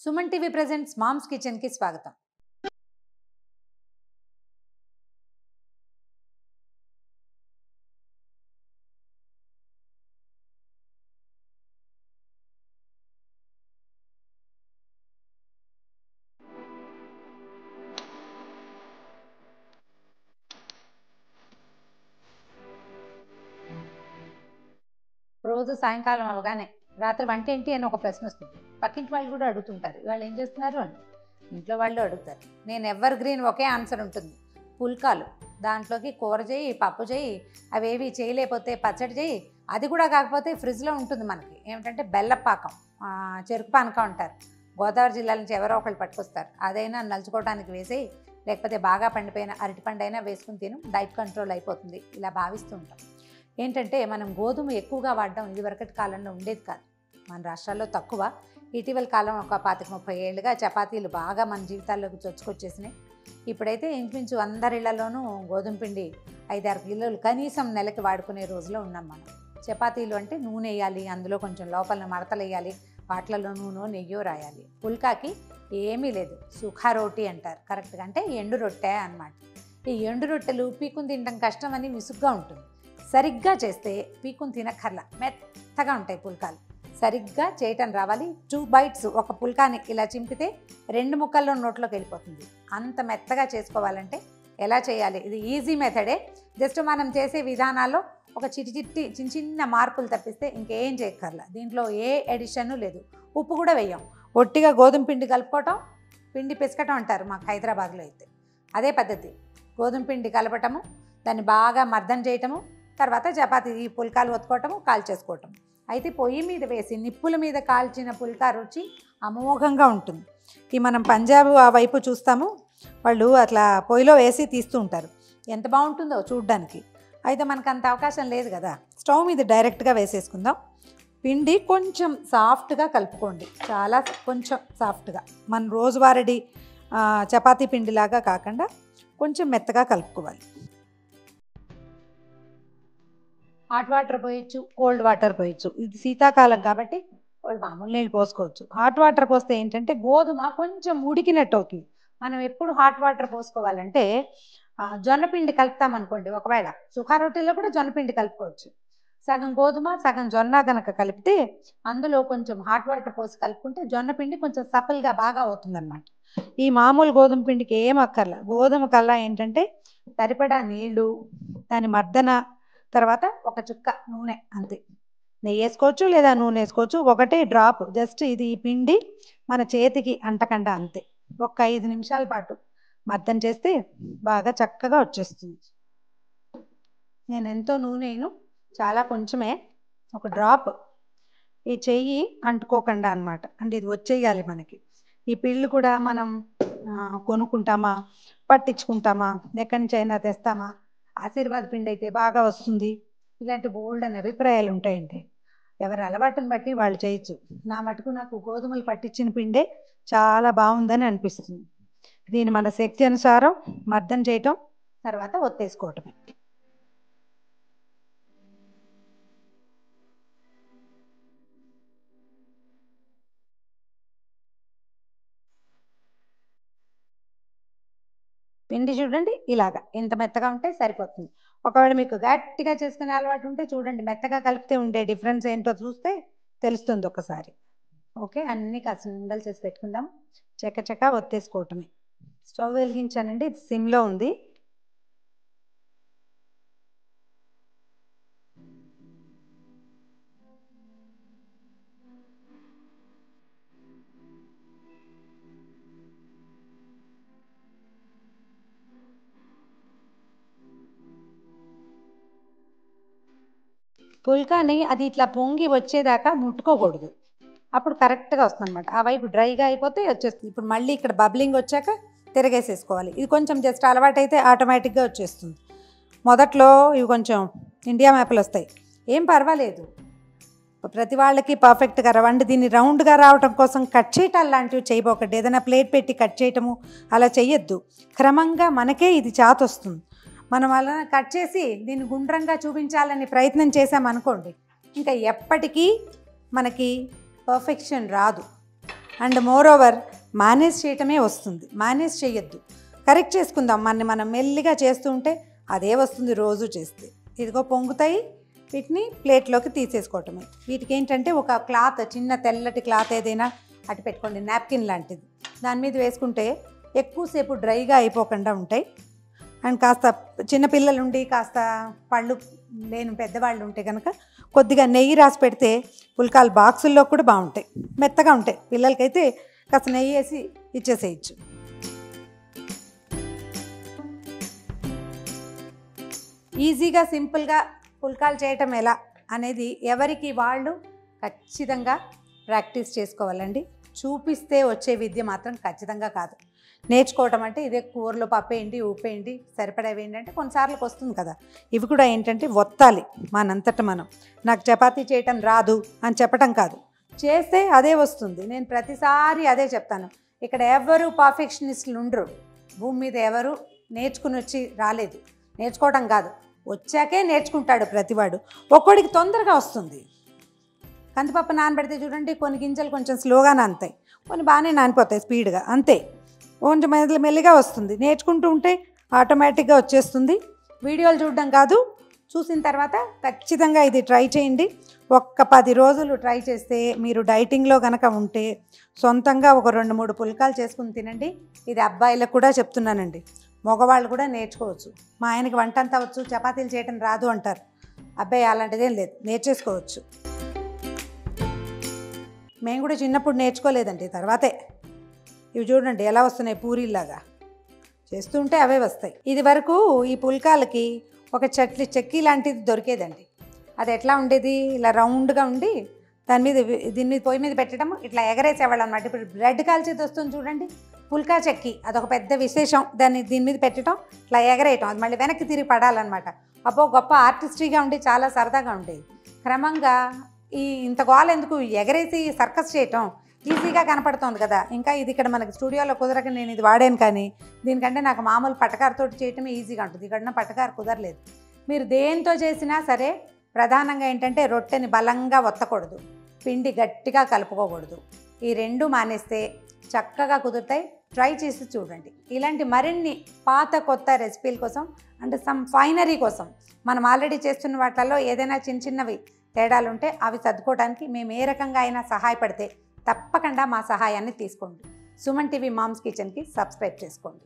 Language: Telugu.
Suman TV presents mom's kitchen కి స్వాగతం. రోజు సాయంకాలం అవగానే రాత్రి వంట ఏంటి అని ఒక ప్రశ్న వస్తుంది. పక్కింటి వాళ్ళు కూడా అడుగుతుంటారు, వాళ్ళు ఏం చేస్తున్నారు అని. ఇంట్లో వాళ్ళు అడుగుతారు. నేను ఎవర్ గ్రీన్ ఒకే ఆన్సర్ ఉంటుంది, పుల్కాలు. దాంట్లోకి కూర చేయి, పప్పు చేయి, అవేవి చేయలేకపోతే పచ్చడి చేయి. అది కూడా కాకపోతే ఫ్రిడ్జ్లో ఉంటుంది మనకి ఏమిటంటే బెల్లపాకం, చెరుకు పానకం అంటారు. గోదావరి జిల్లా నుంచి ఎవరో ఒకళ్ళు పట్టుకొస్తారు. అదైనా నలుచుకోవడానికి వేసి, లేకపోతే బాగా పండిపోయిన అరటిపండు అయినా వేసుకుని తిను, డైట్ కంట్రోల్ అయిపోతుంది. ఇలా భావిస్తూ ఉంటాం. ఏంటంటే మనం గోధుమ ఎక్కువగా వాడడం ఇదివరకటి కాలంలో ఉండేది కాదు. మన రాష్ట్రాల్లో తక్కువ. ఇటీవల కాలం ఒక 25-30 ఏళ్ళుగా చపాతీలు బాగా మన జీవితాల్లోకి చొచ్చుకొచ్చేసినాయి. ఇప్పుడైతే ఇంచుమించు అందరిళ్లలోనూ గోధుమ పిండి 5-6 కిలోలు కనీసం నెలకి వాడుకునే రోజులో ఉన్నాం మనం. చపాతీలు అంటే నూనె వేయాలి, అందులో కొంచెం లోపల మడతలు వేయాలి, వాటిలలో నూనె నెయ్యో రాయాలి. పుల్కాకి ఏమీ లేదు, సుఖా రోటీ అంటారు కరెక్ట్గా, అంటే ఎండు రొట్టె అన్నమాట. ఈ ఎండు రొట్టెలు పీకుని తినడం కష్టం అని విసుగ్గా ఉంటుంది. సరిగ్గా చేస్తే పీకుని తినక్కర్లా, మెత్తగా ఉంటాయి పుల్కాలు. సరిగ్గా చేయటం రావాలి. 2 బైట్స్ ఒక పుల్కాని ఇలా చింపితే 2 ముక్కల్లో నోట్లోకి వెళ్ళిపోతుంది. అంత మెత్తగా చేసుకోవాలంటే ఎలా చేయాలి? ఇది ఈజీ మెథడే. జస్ట్ మనం చేసే విధానాల్లో ఒక చిన్న చిన్న మార్పులు తప్పిస్తే ఇంకేం చేయక్కర్లా. దీంట్లో ఏ ఎడిషన్ లేదు, ఉప్పు కూడా వేయం. ఒట్టిగా గోధుమ పిండి కలుపుకోవటం, పిండి పిసకటం అంటారు మాకు హైదరాబాద్లో అయితే. అదే పద్ధతి. గోధుమ పిండి కలపటము, దాన్ని బాగా మర్దన చేయటము, తర్వాత చపాతీ ఈ పుల్కాలు ఒత్తుకోవటము, కాల్చేసుకోవటం. అయితే పొయ్యి మీద వేసి నిప్పుల మీద కాల్చిన పుల్కా రుచి అమోఘంగా ఉంటుంది. ఈ మనం పంజాబ్ ఆ వైపు చూస్తాము, వాళ్ళు అట్లా పొయ్యిలో వేసి తీస్తూ ఉంటారు. ఎంత బాగుంటుందో చూడ్డానికి. అయితే మనకు అంత అవకాశం లేదు కదా, స్టవ్ మీద డైరెక్ట్గా వేసేసుకుందాం. పిండి కొంచెం సాఫ్ట్గా కలుపుకోండి, చాలా కొంచెం సాఫ్ట్గా. మన రోజువారీ చపాతీ పిండిలాగా కాకుండా కొంచెం మెత్తగా కలుపుకోవాలి. హాట్ వాటర్ పోయొచ్చు, కోల్డ్ వాటర్ పోయొచ్చు. ఇది శీతాకాలం కాబట్టి మామూలు నీళ్ళు పోసుకోవచ్చు. హాట్ వాటర్ పోస్తే ఏంటంటే గోధుమ కొంచెం ఉడికినట్టు అవుతుంది. మనం ఎప్పుడు హాట్ వాటర్ పోసుకోవాలంటే జొన్నపిండి కలుపుతామనుకోండి, ఒకవేళ సుఖా రొట్టెలో కూడా జొన్నపిండి కలుపుకోవచ్చు. సగం గోధుమ సగం జొన్న కనుక కలిపితే అందులో కొంచెం హాట్ వాటర్ పోసి కలుపుకుంటే జొన్నపిండి కొంచెం సపల్గా బాగా అవుతుందన్నమాట. ఈ మామూలు గోధుమ పిండికి ఏం అక్కర్లా. గోధుమ కల్లా ఏంటంటే సరిపడా నీళ్లు, దాని మర్దన, తర్వాత ఒక చుక్క నూనె, అంతే. నెయ్యి వేసుకోవచ్చు లేదా నూనె వేసుకోవచ్చు. ఒకటే డ్రాప్ జస్ట్ ఇది ఈ పిండి మన చేతికి అంటకుండా, అంతే. ఒక 5 నిమిషాల పాటు మర్దన చేస్తే బాగా చక్కగా వచ్చేస్తుంది. నేను ఎంతో నూనె వేయను, చాలా కొంచెమే, ఒక డ్రాప్. ఈ చెయ్యి అంటుకోకుండా అన్నమాట, అంటే ఇది వచ్చేయాలి మనకి. ఈ పిళ్ళు కూడా మనం కొనుక్కుంటామా, పట్టించుకుంటామా, ఎక్కడి నుంచి అయినా తెస్తామా, ఆశీర్వాద్ పిండి అయితే బాగా వస్తుంది, ఇలాంటి బోల్డ్ అనే అభిప్రాయాలు ఉంటాయండి. ఎవరి అలవాటుని బట్టి వాళ్ళు చేయొచ్చు. నా మటుకు నాకు గోధుమలు పట్టించిన పిండే చాలా బాగుందని అనిపిస్తుంది. దీన్ని మన శక్తి అనుసారం మర్దన చేయటం, తర్వాత ఒత్తేసుకోవటమే. పిండి చూడండి ఇలాగా, ఇంత మెత్తగా ఉంటే సరిపోతుంది. ఒకవేళ మీకు గట్టిగా చేసుకునే అలవాటు ఉంటే చూడండి, మెత్తగా కలిపితే ఉండే డిఫరెన్స్ ఏంటో చూస్తే తెలుస్తుంది ఒకసారి. ఓకే, అన్నీ కాస్త ఉండలు చేసి పెట్టుకుందాం. చక్క ఒత్తేసుకోవటమే. స్టవ్ వెలిగించానండి, ఇది సిమ్లో ఉంది. పుల్కాని అది ఇట్లా పొంగి వచ్చేదాకా ముట్టుకోకూడదు, అప్పుడు కరెక్ట్గా వస్తుంది అనమాట. ఆ వైపు డ్రైగా అయిపోతే వచ్చేస్తుంది. ఇప్పుడు మళ్ళీ ఇక్కడ బబ్లింగ్ వచ్చాక తిరగేసేసుకోవాలి. ఇది కొంచెం జస్ట్ అలవాటైతే ఆటోమేటిక్గా వచ్చేస్తుంది. మొదట్లో ఇవి కొంచెం ఇండియా మ్యాప్లు వస్తాయి, ఏం పర్వాలేదు. ప్రతి వాళ్ళకి పర్ఫెక్ట్గా రవ్వండి. దీన్ని రౌండ్గా రావడం కోసం కట్ చేయటాలు లాంటివి చేయబోకండి. ఏదైనా ప్లేట్ పెట్టి కట్ చేయటము అలా చేయొద్దు. క్రమంగా మనకే ఇది చాత వస్తుంది. మనం అలా కట్ చేసి దీన్ని గుండ్రంగా చూపించాలని ప్రయత్నం చేసామనుకోండి, ఇంకా ఎప్పటికీ మనకి పర్ఫెక్షన్ రాదు. అండ్ మోర్ ఓవర్ మేనేజ్ చేయటమే వస్తుంది, మేనేజ్ చేయొద్దు. కరెక్ట్ చేసుకుందాం, మనం మెల్లిగా చేస్తూ ఉంటే అదే వస్తుంది రోజు చేస్తే. ఇదిగో పొంగుతాయి, వీటిని ప్లేట్లోకి తీసేసుకోవటమే. వీటికి ఏంటంటే ఒక క్లాత్, చిన్న తెల్లటి క్లాత్ ఏదైనా అటు పెట్టుకోండి, నాప్కిన్ లాంటిది, దాని మీద వేసుకుంటే ఎక్కువసేపు డ్రైగా అయిపోకుండా ఉంటాయి. అండ్ కాస్త చిన్నపిల్లలుండి కాస్త పళ్ళు లేని పెద్దవాళ్ళు ఉంటే కనుక కొద్దిగా నెయ్యి రాసి పెడితే పుల్కాలు బాక్సుల్లో కూడా బాగుంటాయి, మెత్తగా ఉంటాయి. పిల్లలకైతే కాస్త నెయ్యి వేసి ఇచ్చేసేయచ్చు. ఈజీగా సింపుల్గా పుల్కాలు చేయటం ఎలా అనేది ఎవరికి వాళ్ళు ఖచ్చితంగా ప్రాక్టీస్ చేసుకోవాలండి. చూపిస్తే వచ్చే విద్య మాత్రం ఖచ్చితంగా కాదు. నేర్చుకోవటం అంటే ఇదే కూరలో పప్పేయండి, ఉప్పేయండి, సరిపడేవి ఏంటంటే కొన్నిసార్లకు వస్తుంది కదా. ఇవి కూడా ఏంటంటే ఒత్తాలి మనంతట మనం. నాకు చపాతీ చేయటం రాదు అని చెప్పటం కాదు, చేస్తే అదే వస్తుంది. నేను ప్రతిసారి అదే చెప్తాను. ఇక్కడ ఎవరు పర్ఫెక్షనిస్టులు ఉండరు, భూమి మీద ఎవరు నేర్చుకుని వచ్చి రాలేదు. నేర్చుకోవటం కాదు, వచ్చాకే నేర్చుకుంటాడు ప్రతివాడు. ఒక్కోడికి తొందరగా వస్తుంది. కందిపప్పు నానబెడితే చూడండి, కొన్ని గింజలు కొంచెం స్లోగా నానుతాయి, కొన్ని బాగానే నానిపోతాయి స్పీడ్గా, అంతే. కొంచెం మెల్లిగా వస్తుంది. నేర్చుకుంటూ ఉంటే ఆటోమేటిక్గా వచ్చేస్తుంది. వీడియోలు చూడడం కాదు, చూసిన తర్వాత ఖచ్చితంగా ఇది ట్రై చేయండి. ఒక్క 10 రోజులు ట్రై చేస్తే మీరు డైటింగ్లో కనుక ఉంటే సొంతంగా ఒక 2-3 పుల్కాలు చేసుకుని తినండి. ఇది అబ్బాయిలకు కూడా చెప్తున్నానండి, మగవాళ్ళు కూడా నేర్చుకోవచ్చు. మా ఆయనకి వంట అంతా వచ్చు, చపాతీలు చేయడం రాదు అంటారు. అబ్బాయి అలాంటిదేం లేదు, నేర్చేసుకోవచ్చు. మేము కూడా చిన్నప్పుడు నేర్చుకోలేదండి, తర్వాతే. ఇవి చూడండి ఎలా వస్తున్నాయి, పూరీలాగా చేస్తుంటే అవే వస్తాయి. ఇది వరకు ఈ పుల్కాలకి ఒక చెక్కీ లాంటిది దొరికేదండి. అది ఎట్లా ఉండేది, ఇలా రౌండ్గా ఉండి దీని మీద పొయ్యి మీద పెట్టడం, ఇట్లా ఎగరేసేవాళ్ళు అనమాట. ఇప్పుడు బ్రెడ్ కాల్చేది వస్తుంది చూడండి, పుల్కా చెక్కీ, అదొక పెద్ద విశేషం. దీని మీద పెట్టడం, ఇట్లా ఎగరేయటం, అది మళ్ళీ వెనక్కి తిరిగి పడాలన్నమాట. అబ్బో గొప్ప ఆర్టిస్ట్రీగా ఉండి చాలా సరదాగా ఉండేది. క్రమంగా ఇంత గోల ఎందుకు, ఎగరేసి సర్కస్ చేయటం ఈజీగా కనపడుతుంది కదా. ఇంకా ఇది ఇక్కడ మనకి స్టూడియోలో కుదరక నేను ఇది వాడాను, కానీ దీనికంటే నాకు మామూలు పటకారుతో చేయటమే ఈజీగా ఉంటుంది. ఇక్కడ పటకారు కుదరలేదు. మీరు దేంతో చేసినా సరే ప్రధానంగా ఏంటంటే రొట్టెని బలంగా ఒత్తకూడదు, పిండి గట్టిగా కలుపుకోకూడదు. ఈ 2 మానేస్తే చక్కగా కుదురుతాయి. ట్రై చేసి చూడండి. ఇలాంటి మరిన్ని పాత కొత్త రెసిపీల కోసం అంటే సమ్ ఫైనరీ కోసం మనం ఆల్రెడీ చేస్తున్న వాటిల్లో ఏదైనా చిన్నవి తేడాలు ఉంటే అవి సర్దుకోవడానికి మేము ఏ రకంగా అయినా సహాయపడితే తప్పకుండా మా సహాయాన్ని తీసుకోండి. సుమన్ టీవీ మామ్స్ కిచెన్కి సబ్స్క్రైబ్ చేసుకోండి.